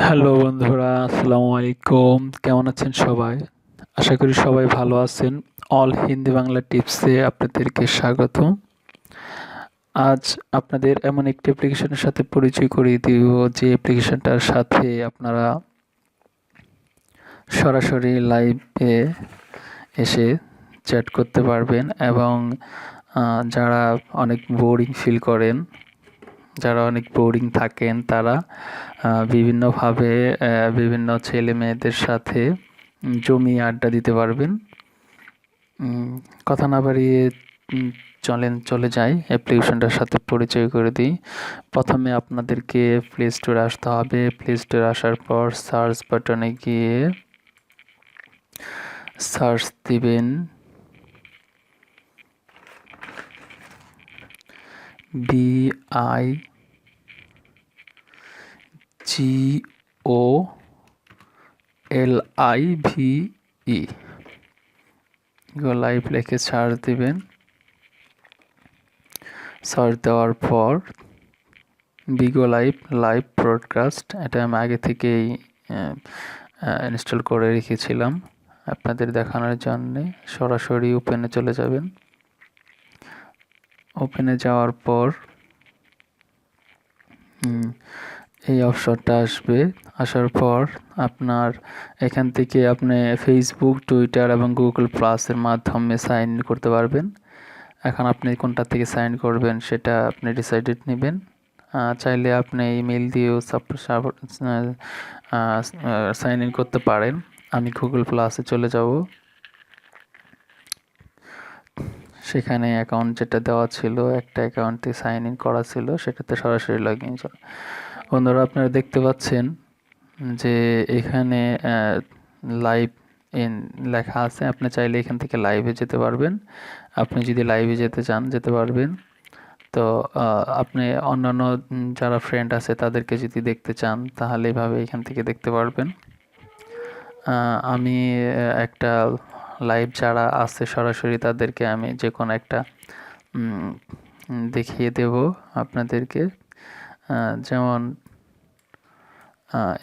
Hello বন্ধুরা, আসসালামু আলাইকুম। কেমন আছেন সবাই? আশা করি সবাই ভালো আছেন। অল হিন্দি বাংলা টিপসে আপনাদেরকে স্বাগত। আজ আপনাদের এমন একটি অ্যাপ্লিকেশনের সাথে পরিচয় করিয়ে দিব, যে অ্যাপ্লিকেশনটার সাথে আপনারা সরাসরি লাইভে এসে চ্যাট করতে পারবেন এবং যারা অনেক বোরিং ফিল করেন, যারা অনেক বোরিং থাকেন, তারা বিভিন্নভাবে বিভিন্ন ছেলে মেয়েদের সাথে জমিয়ে আড্ডা দিতে পারবেন। কথা না বাড়িয়ে চলে যাই অ্যাপ্লিকেশনটার সাথে পরিচয় করে দিই। প্রথমে আপনাদেরকে প্লে স্টোরে আসতে হবে। প্লে স্টোরে আসার পর সার্চ বাটনে গিয়ে সার্চ দিবেন BIGOLIVE লাইভ লিখে সার্চ দিবেন। সার্চ দেওয়ার পর বিগো লাইভ ব্রডকাস্ট, এটা আমি আগে থেকেই ইনস্টল করে রেখেছিলাম আপনাদের দেখানোর জন্যে। সরাসরি ওপেনে চলে যাবেন। ওপেনে যাওয়ার পর এই অপশনটা আসবে। আসার পর আপনার এখান থেকে আপনি ফেসবুক, টুইটার এবং গুগল প্লাসের মাধ্যমে সাইন ইন করতে পারবেন। এখন আপনি কোনটা থেকে সাইন করবেন সেটা আপনি ডিসাইডেড নেবেন। চাইলে আপনি ইমেল দিয়েও সাইন ইন করতে পারেন। আমি গুগল প্লাসে চলে যাব। সেখানে অ্যাকাউন্ট যেটা দেওয়া ছিল, একটা অ্যাকাউন্টে সাইন ইন করা ছিল, সেটাতে সরাসরি লগ ইন। বন্ধুরা, আপনারা দেখতে পাচ্ছেন যে এখানে লাইভ ইন লেখা আছে। আপনি চাইলে এখান থেকে লাইভে যেতে পারবেন। আপনি যদি লাইভে যেতে চান যেতে পারবেন। তো আপনি অন্যান্য যারা ফ্রেন্ড আছে তাদেরকে যদি দেখতে চান তাহলে এভাবে এখান থেকে দেখতে পারবেন। আমি একটা লাইভ যারা আছে সরাসরি তাদেরকে আমি যে কোনো একটা দেখিয়ে দেব আপনাদেরকে। যেমন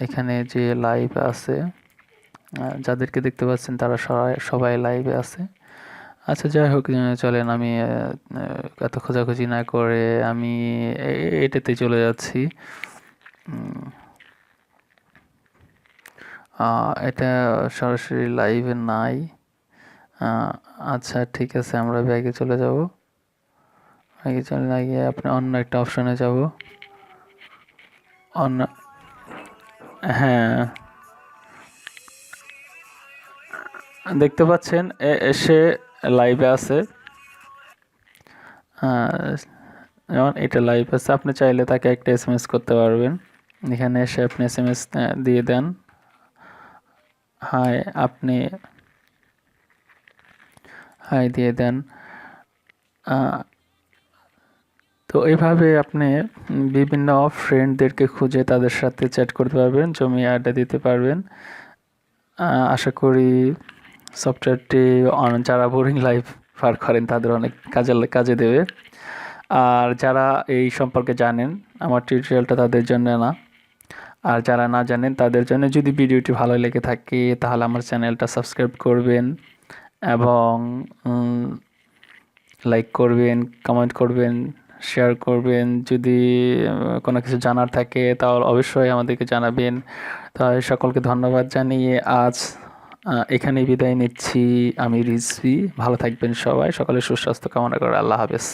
এখানে যে লাইভ আছে, যাদেরকে দেখতে পাচ্ছেন তারা সবাই লাইভে আছে। আচ্ছা, যাই হোক, চলেন আমি এত খোঁজাখুঁজি না করে আমি এটাতে চলে যাচ্ছি। এটা সরাসরি লাইভে নাই। আচ্ছা, ঠিক আছে, আমরা ব্যাগে চলে যাব। ব্যাগে চলে না গিয়ে আপনি অন্য একটা অপশনে যাব। অন্য, হ্যাঁ, দেখতে পাচ্ছেন এসে লাইভে আছে। যেমন এটা লাইভ আছে, আপনি চাইলে তাকে একটা SMS করতে পারবেন। এখানে এসে আপনি SMS দিয়ে দেন, হাই, আপনি হাই দিয়ে দেন। তো এইভাবে আপনি বিভিন্ন ফ্রেন্ডদেরকে খুঁজে তাদের সাথে চ্যাট করতে পারবেন, জমিয়ে আড্ডা দিতে পারবেন। আশা করি সফটওয়্যারটি যারা বোরিং লাইফ পার করেন তাদের অনেক কাজে দেবে। আর যারা এই সম্পর্কে জানেন, আমার টিউটোরিয়ালটা তাদের জন্য না। আর যারা না জানেন তাদের জন্য, যদি ভিডিওটি ভালো লেগে থাকে তাহলে আমার চ্যানেলটা সাবস্ক্রাইব করবেন এবং লাইক করবেন, কমেন্ট করবেন, শেয়ার করবেন। যদি কোনো কিছু জানার থাকে তাহলে অবশ্যই আমাদেরকে জানাবেন। তাই সকলকে ধন্যবাদ জানিয়ে আজ এখানেই বিদায় নিচ্ছি। আমি রিজভী। ভালো থাকবেন সবাই। সকলের সুস্বাস্থ্য কামনা করে আল্লাহ হাফেজ।